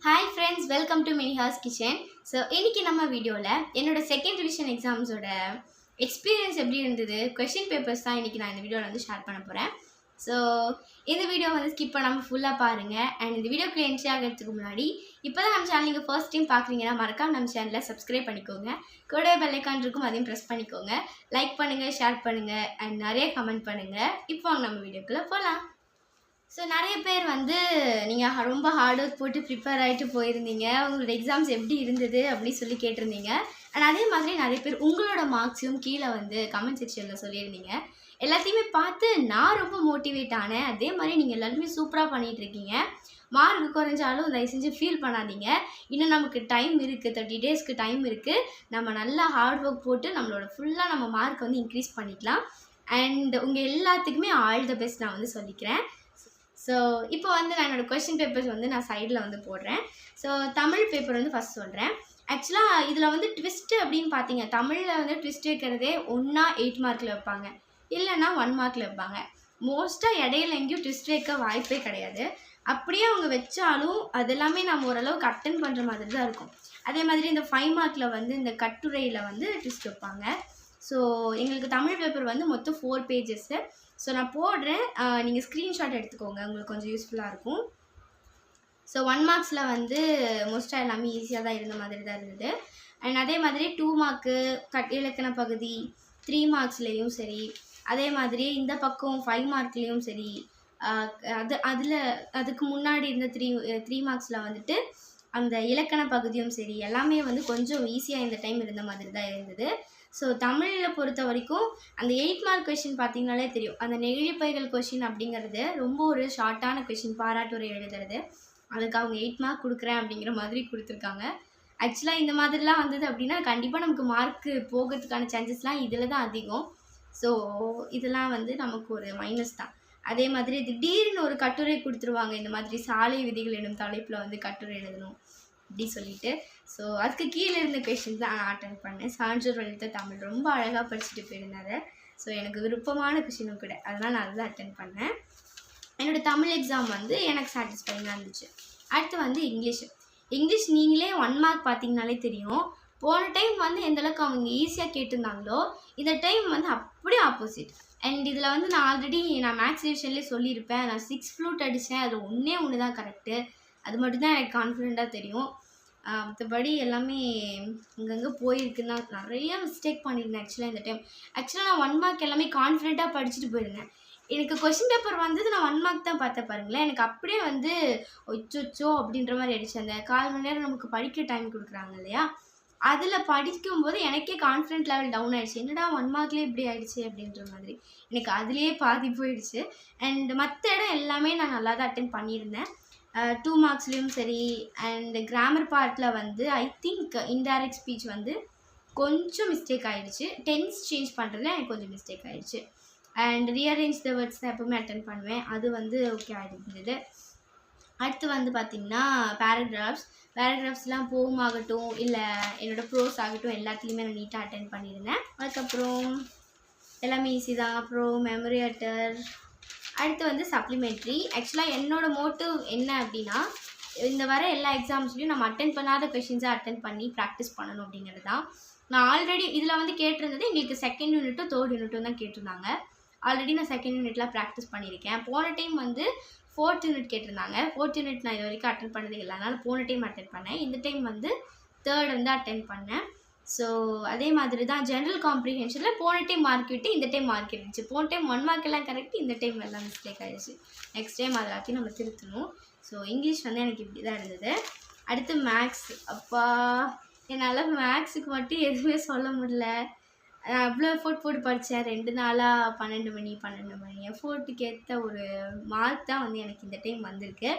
Hi friends, welcome to Miniha's Kitchen. So, இன்னைக்கு நம்ம வீடியோல என்னோட செகண்ட் ரிவிஷன் எக்ஸாம்ஸோட எக்ஸ்பீரியன்ஸ் எப்படி இருந்தது, கொஸ்டின் பேப்பர்ஸ் தான் இன்னைக்கு நான் இந்த வீடியோவில் வந்து ஷேர் பண்ண போகிறேன். ஸோ இந்த வீடியோ வந்து ஸ்கிப் பண்ணாமல் ஃபுல்லாக பாருங்கள். அண்ட் இந்த வீடியோக்குள்ள என்ட்ரி ஆகிறதுக்கு முன்னாடி இப்போ தான் நம்ம சேனல் நீங்கள் ஃபர்ஸ்ட் டைம் பார்க்குறீங்கன்னா மறக்காம நம்ம சேனலை சப்ஸ்கிரைப் பண்ணிக்கோங்க. கூட பெல் ஐக்கான் இருக்கும், அதையும் ப்ரெஸ் பண்ணிக்கோங்க. லைக் பண்ணுங்கள், ஷேர் பண்ணுங்கள் அண்ட் நிறைய கமெண்ட் பண்ணுங்கள். இப்போ நம்ம வீடியோக்குள்ளே போகலாம். ஸோ நிறைய பேர் வந்து நீங்கள் ரொம்ப ஹார்ட் ஒர்க் போட்டு ப்ரிப்பேர் ஆகிட்டு போயிருந்தீங்க, உங்களோட எக்ஸாம்ஸ் எப்படி இருந்தது அப்படின்னு சொல்லி கேட்டிருந்தீங்க. அண்ட் அதே மாதிரி நிறைய பேர் உங்களோட மார்க்ஸையும் கீழே வந்து கமெண்ட் செக்ஷனில் சொல்லியிருந்தீங்க. எல்லாத்தையுமே பார்த்து நான் ரொம்ப மோட்டிவேட் ஆனேன். அதே மாதிரி நீங்கள் எல்லாருமே சூப்பராக பண்ணிகிட்ருக்கீங்க. மார்க் குறைஞ்சாலும் தயவு செஞ்சு ஃபீல் பண்ணாதீங்க. இன்னும் நமக்கு டைம் இருக்குது, 30 டேஸ்க்கு டைம் இருக்குது. நம்ம நல்லா ஹார்ட் ஒர்க் போட்டு நம்மளோட ஃபுல்லாக நம்ம மார்க் வந்து இன்க்ரீஸ் பண்ணிக்கலாம். அண்ட் உங்கள் எல்லாத்துக்குமே ஆல் த பெஸ்ட் நான் வந்து சொல்லிக்கிறேன். ஸோ இப்போ வந்து நான் என்னோடய கொஸ்டின் பேப்பர்ஸ் வந்து நான் சைடில் வந்து போடுறேன். ஸோ தமிழ் பேப்பர் வந்து ஃபஸ்ட் சொல்கிறேன். ஆக்சுவலாக இதில் வந்து ட்விஸ்ட்டு அப்படின்னு பார்த்தீங்க, தமிழில் வந்து ட்விஸ்ட் வைக்கிறதே ஒன்றா 8 மார்க்கில் வைப்பாங்க, இல்லைன்னா 1 மார்க்கில் வைப்பாங்க. மோஸ்ட்டாக இடையில எங்கேயும் ட்விஸ்ட் வைக்க வாய்ப்பே கிடையாது. அப்படியே அவங்க வச்சாலும் அதெல்லாமே நம்ம ஓரளவுக்கு அட்டன் பண்ணுற மாதிரி தான் இருக்கும். அதே மாதிரி இந்த 5 மார்க்கில் வந்து இந்த கட்டுரையில் வந்து ட்விஸ்ட் வைப்பாங்க. ஸோ எங்களுக்கு தமிழ் பேப்பர் வந்து மொத்தம் 4 பேஜஸ்ஸு. ஸோ நான் போடுறேன், நீங்கள் ஸ்க்ரீன்ஷாட் எடுத்துக்கோங்க, உங்களுக்கு கொஞ்சம் யூஸ்ஃபுல்லாக இருக்கும். ஸோ 1 மார்க்ஸில் வந்து மோஸ்ட்டாக எல்லாமே ஈஸியாக தான் இருந்த மாதிரி தான் இருந்தது. அண்ட் அதே மாதிரி 2 மார்க்கு இலக்கண பகுதி 3 மார்க்ஸ்லேயும் சரி, அதே மாதிரி இந்த பக்கம் 5 மார்க்லேயும் சரி, அதுக்கு முன்னாடி இருந்த 3 மார்க்ஸில் வந்துட்டு அந்த இலக்கண பகுதியும் சரி, எல்லாமே வந்து கொஞ்சம் ஈஸியாக இந்த டைம் இருந்த மாதிரி தான் இருந்தது. ஸோ தமிழில் பொறுத்த வரைக்கும் அந்த 8 மார்க் கொஷின் பார்த்தீங்கனாலே தெரியும், அந்த நெகிழிப்பைகள் கொஷின் அப்படிங்கிறது ரொம்ப ஒரு ஷார்ட்டான கொஷின், பாராட்டுரை எழுதுறது. அதுக்கு அவங்க 8 மார்க் கொடுக்குறேன் அப்படிங்கிற மாதிரி கொடுத்துருக்காங்க. ஆக்சுவலாக இந்த மாதிரிலாம் வந்தது அப்படின்னா கண்டிப்பாக நமக்கு மார்க்கு போகிறதுக்கான சான்சஸ்லாம் இதில் தான் அதிகம். ஸோ இதெல்லாம் வந்து நமக்கு ஒரு மைனஸ் தான். அதே மாதிரி திடீர்னு ஒரு கட்டுரை கொடுத்துருவாங்க, இந்த மாதிரி சாலை விதிகள் எனும் தலைப்பில் வந்து கட்டுரை எழுதணும் அப்படி சொல்லிட்டு. ஸோ அதுக்கு கீழே இருந்த கொஷின்ஸ் தான் நான் அட்டன் பண்ணேன். சான்றோர் வழித்த தமிழ் ரொம்ப அழகாக படிச்சுட்டு போயிருந்தாரு. ஸோ எனக்கு விருப்பமான கொஷினும் கூட, அதனால் நான் அதை அட்டன் பண்ணேன். என்னோடய தமிழ் எக்ஸாம் வந்து எனக்கு சாட்டிஸ்ஃபைங்காக இருந்துச்சு. அடுத்து வந்து இங்கிலீஷ் நீங்களே 1 மார்க் பார்த்தீங்கனாலே தெரியும். போன டைம் வந்து எந்தளவுக்கு அவங்க ஈஸியாக கேட்டிருந்தாங்களோ இந்த டைம் வந்து அப்படியே ஆப்போசிட். அண்ட் இதில் வந்து நான் ஆல்ரெடி மேக்ஸ் டிவிஷன்லேயே சொல்லியிருப்பேன், நான் 6 ஃப்ளூட் அடித்தேன், அது ஒன்று தான் கரெக்டு. அது மட்டும்தான் எனக்கு கான்ஃபிடெண்ட்டாக தெரியும். மற்றபடி எல்லாமே இங்கங்கே போயிருக்குன்னு தான் நிறைய மிஸ்டேக் பண்ணியிருந்தேன். ஆக்சுவலாக நான் 1 மார்க் எல்லாமே கான்ஃபிடெண்ட்டாக படிச்சுட்டு போயிருந்தேன். எனக்கு கொஷின் பேப்பர் வந்தது நான் 1 மார்க் தான் பார்த்தேன் பாருங்களேன். எனக்கு அப்படியே வந்து ஒச்சோ அப்படின்ற மாதிரி ஆயிடுச்சு. அந்த 1/4 மணி நேரம் நமக்கு படிக்க டைம் கொடுக்குறாங்க இல்லையா, அதில் படிக்கும்போது எனக்கே கான்ஃபிடென்ட் லெவல் டவுன் ஆகிடுச்சு. என்னடா 1 மார்க்லேயே இப்படி ஆகிடுச்சு அப்படின்ற மாதிரி எனக்கு அதுலேயே பாதி போயிடுச்சு. அண்ட் மற்ற இடம் எல்லாமே நான் நல்லா தான் அட்டென்ட் பண்ணியிருந்தேன். 2 மார்க்ஸ்லேயும் சரி. அண்ட் கிராமர் பார்ட்டில் வந்து ஐ திங்க் இன்டைரக்ட் ஸ்பீச் வந்து கொஞ்சம் மிஸ்டேக் ஆகிடுச்சு. டென்ஸ் சேஞ்ச் பண்ணுறதுல எனக்கு கொஞ்சம் மிஸ்டேக் ஆகிடுச்சு. அண்ட் ரீஅரேஞ்ச் த வேர்ட்ஸ் தான் எப்போவுமே அட்டென்ட் பண்ணுவேன், அது வந்து ஓகே ஆகிருந்தது. அடுத்து வந்து பார்த்திங்கன்னா பேராகிராஃப்ஸ்லாம் போம் ஆகட்டும் இல்லை என்னோடய ப்ரோஸ் ஆகட்டும் எல்லாத்துலேயுமே நான் நீட்டாக அட்டென்ட் பண்ணியிருந்தேன். அதுக்கப்புறம் எல்லாமே ஈஸி தான். அப்புறம் மெமரி அட்டர், அடுத்து வந்து சப்ளிமெண்ட்ரி. ஆக்சுவலாக என்னோடய மோட்டிவ் என்ன அப்படின்னா, இந்த வர எல்லா எக்ஸாம்ஸ்லையும் நம்ம அட்டென்ட் பண்ணாத கொஷின்ஸாக அட்டென்ட் பண்ணி ப்ராக்டிஸ் பண்ணணும் அப்படிங்கிறது தான். நான் ஆல்ரெடி இதில் வந்து கேட்டிருந்தது எங்களுக்கு 2nd யூனிட்டும் 3rd யூனிட்டும் தான் கேட்டிருந்தாங்க. ஆல்ரெடி நான் 2nd யூனிட்லாம் ப்ராக்டிஸ் பண்ணியிருக்கேன். போன டைம் வந்து 4th யூனிட் கேட்டிருந்தாங்க. 4th யூனிட் நான் இது வரைக்கும் அட்டென்ட் பண்ணது இல்லை, அதனால் போன டைம் அட்டென்ட் பண்ணேன். இந்த டைம் வந்து 3rd வந்து அட்டென்ட் பண்ணேன். ஸோ அதே மாதிரி தான் ஜென்ரல் காம்ப்ரிஹென்ஷனில் போன டைம் மார்க் விட்டு இந்த டைம் மார்க் இருந்துச்சு. போன டைம் 1 மார்க் எல்லாம் கரெக்ட், இந்த டைம் எல்லாம் மிஸ்டேக் ஆகிடுச்சு. நெக்ஸ்ட் டைம் அது எல்லாத்தையும் நம்ம திருத்தணும். ஸோ இங்கிலீஷ் வந்து எனக்கு இப்படி தான் இருந்தது. அடுத்து மேக்ஸ். அப்பா, என்னால் மேக்ஸுக்கு மட்டும் எதுவுமே சொல்ல முடியல. நான் அவ்வளோ எஃபோர்ட் போட்டு படித்தேன். 2 நாளாக 12 மணி எஃபோர்ட்டுக்கு ஏற்ற ஒரு மார்க் தான் வந்து எனக்கு இந்த டைம் வந்திருக்கு.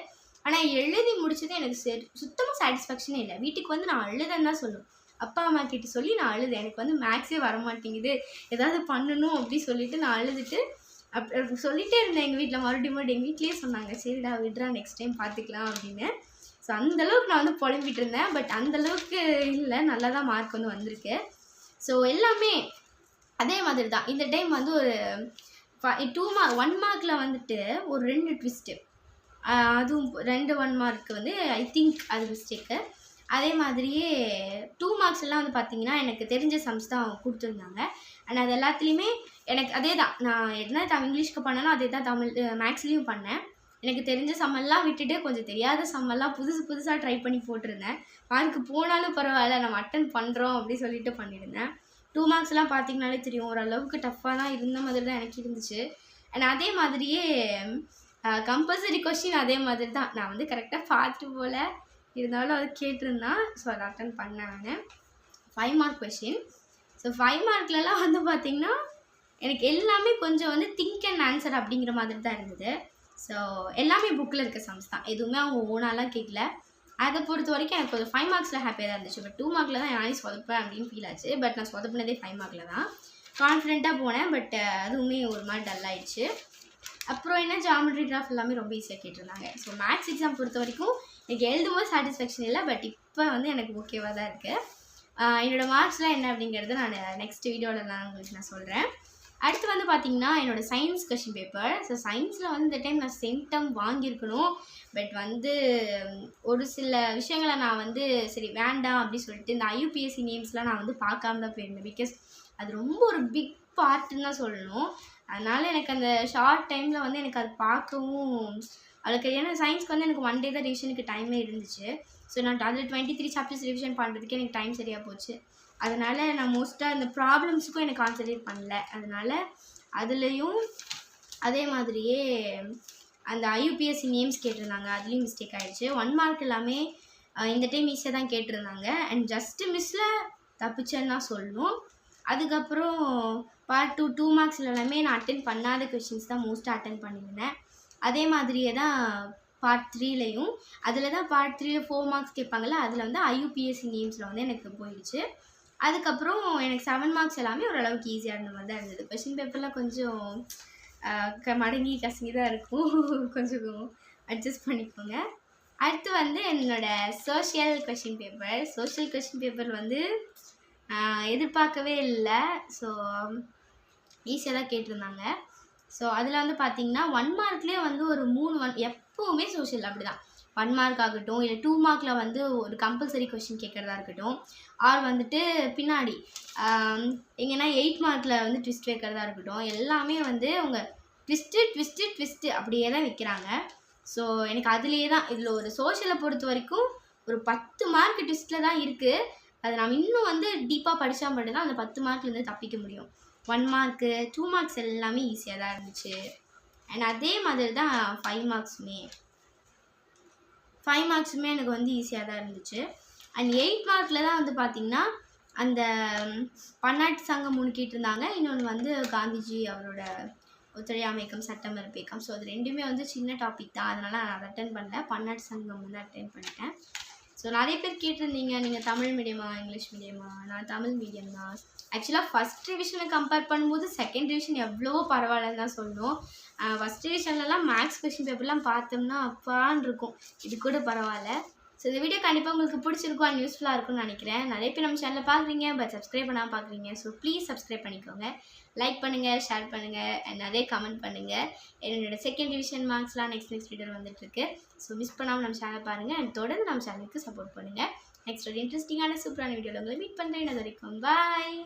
ஆனால் எழுதி முடிச்சது எனக்கு சுத்தமாக சாட்டிஸ்ஃபேக்ஷனே இல்லை. வீட்டுக்கு வந்து நான் அழுதேன்னு தான் சொல்லணும். அப்பா அம்மா கிட்ட சொல்லி நான் அழுதேன், எனக்கு வந்து மேக்ஸே வரமாட்டேங்குது, ஏதாவது பண்ணணும் அப்படி சொல்லிட்டு நான் அழுதுட்டு சொல்லிகிட்டே இருந்தேன் எங்கள் வீட்டில். மறுபடியும் எங்கள் வீட்லேயே சொன்னாங்க, சரிடா விட்றா நெக்ஸ்ட் டைம் பார்த்துக்கலாம் அப்படின்னு. ஸோ அந்தளவுக்கு நான் வந்து புலம்பிகிட்டு இருந்தேன். பட் அந்தளவுக்கு இல்லை, நல்லா தான் மார்க் வந்து வந்திருக்கு. ஸோ எல்லாமே அதே மாதிரி தான். இந்த டைம் வந்து ஒரு 1 மார்க்கில் வந்துட்டு ஒரு 2 ட்விஸ்ட்டு, அதுவும் 2 1 மார்க் வந்து ஐ திங்க் அது மிஸ்டேக்கு. அதே மாதிரியே 2 மார்க்ஸ் எல்லாம் வந்து பார்த்தீங்கன்னா, எனக்கு தெரிஞ்ச சம்ஸ் தான் குடுத்துருந்தாங்க. அண்ட் அது எல்லாத்துலேயுமே எனக்கு அதே தான். நான் என்ன இங்கிலீஷ்க்கு பண்ணேனோ அதே தான் தமிழ் மேக்ஸ்லேயும் பண்ணேன். எனக்கு தெரிஞ்ச சம்மெல்லாம் விட்டுட்டு கொஞ்சம் தெரியாத சம்மெல்லாம் புதுசா ட்ரை பண்ணி போட்டிருந்தேன். மார்க் போனாலும் பரவாயில்ல நம்ம அட்டெண்ட் பண்ணுறோம் அப்படி சொல்லிட்டு பண்ணியிருந்தேன். 2 மார்க்ஸ்லாம் பார்த்தீங்கனாலே தெரியும். ஓரளவுக்கு டஃப்பாக தான் இருந்த மாதிரி தான் எனக்கு இருந்துச்சு. அண்ட் அதே மாதிரியே கம்பல்சரி கொஸ்டின் அதே மாதிரி தான். நான் வந்து கரெக்டாக பார்த்துட்டு போல இருந்தாலும் அது கேட்டிருந்தான். ஸோ அதை அட்டன் பண்ணேன் நான். 5 மார்க் கொஸ்டின். ஸோ 5 மார்க்லலாம் வந்து பார்த்திங்கன்னா எனக்கு எல்லாமே கொஞ்சம் வந்து திங்க் அண்ட் ஆன்சர் அப்படிங்கிற மாதிரி தான் இருந்தது. ஸோ எல்லாமே புக்கில் இருக்க சம்ஸ் தான். எதுவுமே அவங்க ஓனாலாம் கேட்கல. அதை பொறுத்த வரைக்கும் எனக்கு ஒரு 5 மார்க்ஸில் ஹாப்பியாக தான் இருந்துச்சு. பட் 2 மார்க்கில் தான் நானே சொதப்பேன் அப்படின்னு ஃபீல் ஆச்சு. பட் நான் சொதப்பினதே 5 மார்க்கில் தான். கான்ஃபிடென்ட்டாக போனேன். பட் அதுவுமே ஒரு மாதிரி டல் ஆயிடுச்சு. அப்புறம் என்ன ஜாமெட்ரி கிராஃப் எல்லாமே ரொம்ப ஈஸியாக கேட்டிருந்தாங்க. ஸோ மேக்ஸ் எக்ஸாம் பொறுத்த வரைக்கும் எனக்கு எழுதும்போது சாட்டிஸ்ஃபேக்ஷன் இல்லை. பட் இப்போ வந்து எனக்கு ஓகேவாக தான் இருக்குது. என்னோடய மார்க்ஸ்லாம் என்ன அப்படிங்கிறது நான் நெக்ஸ்ட் வீடியோவில் நான் சொல்கிறேன். அடுத்து வந்து பார்த்திங்கன்னா என்னோடய சயின்ஸ் கொஷின் பேப்பர். ஸோ சயின்ஸில் வந்து இந்த டைம் நான் சென்டம் வாங்கியிருக்கணும். பட் வந்து ஒரு சில விஷயங்களை நான் வந்து சரி வேண்டாம் அப்படி சொல்லிட்டு இந்த IUPAC நேம்ஸ்லாம் நான் வந்து பார்க்காம தான் போயிருந்தேன். பிகாஸ் அது ரொம்ப ஒரு பிக் பார்ட்டுன்னு தான் சொல்லணும். அதனால் எனக்கு அந்த ஷார்ட் டைமில் வந்து எனக்கு அது பார்க்கவும் அதுக்கு ஏன்னா சயின்ஸ்க்கு வந்து எனக்கு 1 டே தான் ரிவிஷனுக்கு டைமே இருந்துச்சு. ஸோ நான் அதில் 23 சாப்டர்ஸ் ரிவிஷன் பண்ணுறதுக்கே எனக்கு டைம் சரியாக போச்சு. அதனால் நான் மோஸ்ட்டாக இந்த ப்ராப்ளம்ஸுக்கும் எனக்கு கான்சன்ட்ரேட் பண்ணல. அதனால் அதுலேயும் அதே மாதிரியே அந்த IUPAC நேம்ஸ் கேட்டிருந்தாங்க. அதுலேயும் மிஸ்டேக் ஆகிடுச்சு. 1 மார்க் எல்லாமே இந்த டைம் ஈஸியாக தான் கேட்டிருந்தாங்க. அண்ட் ஜஸ்ட்டு மிஸ்ஸில் தப்பிச்சேன்னு தான் சொல்லணும். அதுக்கப்புறம் பார்ட் 2 மார்க்ஸில் எல்லாமே நான் அட்டென்ட் பண்ணாத கொஷின்ஸ் தான் மோஸ்ட்டாக அட்டென்ட் பண்ணியிருந்தேன். அதே மாதிரியே தான் பார்ட் 3லையும் அதில் தான் பார்ட் 3ல 4 மார்க்ஸ் கேட்பாங்கள்ல, அதில் வந்து IUPAC நேம்ஸில் வந்து எனக்கு போயிடுச்சு. அதுக்கப்புறம் எனக்கு 7 மார்க்ஸ் எல்லாமே ஓரளவுக்கு ஈஸியாக இருந்த மாதிரி தான் இருந்தது. கொஷின் பேப்பர்லாம் கொஞ்சம் மடங்கி கசங்கி தான் இருக்கும். கொஞ்சம் அட்ஜஸ்ட் பண்ணிக்கோங்க. அடுத்து வந்து என்னோடய social question paper. Social question paper வந்து எதிர்பார்க்கவே இல்லை. ஸோ ஈஸியாக தான் கேட்டிருந்தாங்க. ஸோ அதில் வந்து பார்த்திங்கன்னா 1 மார்க்லேயே வந்து ஒரு 3 எப்போவுமே சோஷியல் அப்படி தான். 1 மார்க் ஆகட்டும் இல்லை 2 மார்க்கில் வந்து ஒரு கம்பல்சரி கொஷின் கேட்குறதா இருக்கட்டும், ஆர் வந்துட்டு பின்னாடி எங்கன்னா 8 மார்க்கில் வந்து ட்விஸ்ட் வைக்கிறதா இருக்கட்டும், எல்லாமே வந்து அவங்க ட்விஸ்ட்டு அப்படியே தான் வைக்கிறாங்க. ஸோ எனக்கு அதுலேயே தான் இதில் ஒரு சோஷியலை பொறுத்த வரைக்கும் ஒரு 10 மார்க் ட்விஸ்ட்டில் தான் இருக்குது. அதை நம்ம இன்னும் வந்து டீப்பாக படித்தா மட்டும்தான் அந்த 10 மார்க்லேருந்து தப்பிக்க முடியும். 1 மார்க்கு 2 மார்க்ஸ் எல்லாமே ஈஸியாக தான் இருந்துச்சு. அண்ட் அதே மாதிரி தான் 5 மார்க்ஸுமே எனக்கு வந்து ஈஸியாக தான் இருந்துச்சு. அண்ட் 8 மார்க்கில் தான் வந்து பார்த்திங்கன்னா அந்த பன்னாட்டு சங்கம் 3 கேட்டிருந்தாங்க. இன்னொன்று வந்து காந்திஜி அவரோட ஒத்துழையாமை இயக்கம், சட்டமறுப்பு இயக்கம். ஸோ அது ரெண்டுமே வந்து சின்ன டாபிக் தான். அதனால் நான் அதை அட்டென்ட் பண்ணல. பன்னாட்டு சங்கம் வந்து அட்டென்ட் பண்ணிட்டேன். ஸோ நிறைய பேர் கேட்டிருந்தீங்க, நீங்கள் தமிழ் மீடியமா இங்கிலீஷ் மீடியமா? நான் தமிழ் மீடியம் தான். ஆக்சுவலாக ஃபஸ்ட் ரிவிஷனை கம்பேர் பண்ணும்போது செகண்ட் ரிவிஷன் எவ்வளவோ பரவாயில்லன்னு தான் சொல்லணும். ஃபஸ்ட் ரிவிஷன்லலாம் மேக்ஸ் கொஷின் பேப்பர்லாம் பார்த்தோம்னா அப்பான்னு இருக்கும். இது கூட பரவாயில்ல. ஸோ இந்த வீடியோ கண்டிப்பாக உங்களுக்கு பிடிச்சிருக்கும் அண்ட் யூஸ்ஃபுல்லாக இருக்கும்னு நினைக்கிறேன். நிறைய பேர் நம்ம சேனலில் பார்க்குறீங்க, பட் சப்ஸ்கிரைப் பண்ணாமல் பார்க்குறீங்க. ஸோ ப்ளீஸ் சப்ஸ்கிரைப் பண்ணிக்கோங்க, லைக் பண்ணுங்கள், ஷேர் பண்ணுங்கள், அண்ட் நிறைய கமெண்ட் பண்ணுங்கள். என்னோடய செகண்ட் ரிவிஷன் மார்க்ஸ்லாம் நெக்ஸ்ட் வீடியோ வந்துட்டுருக்கு. ஸோ மிஸ் பண்ணாமல் நம்ம சேனலை பாருங்கள் அண்ட் தொடர்ந்து நம்ம சேனலுக்கு சப்போர்ட் பண்ணுங்கள். நெக்ஸ்ட் ஒரு இன்ட்ரெஸ்டிங்கான சூப்பரான வீடியோவில் உங்களை மீட் பண்ணுறேன். அது வரைக்கும் பாய்.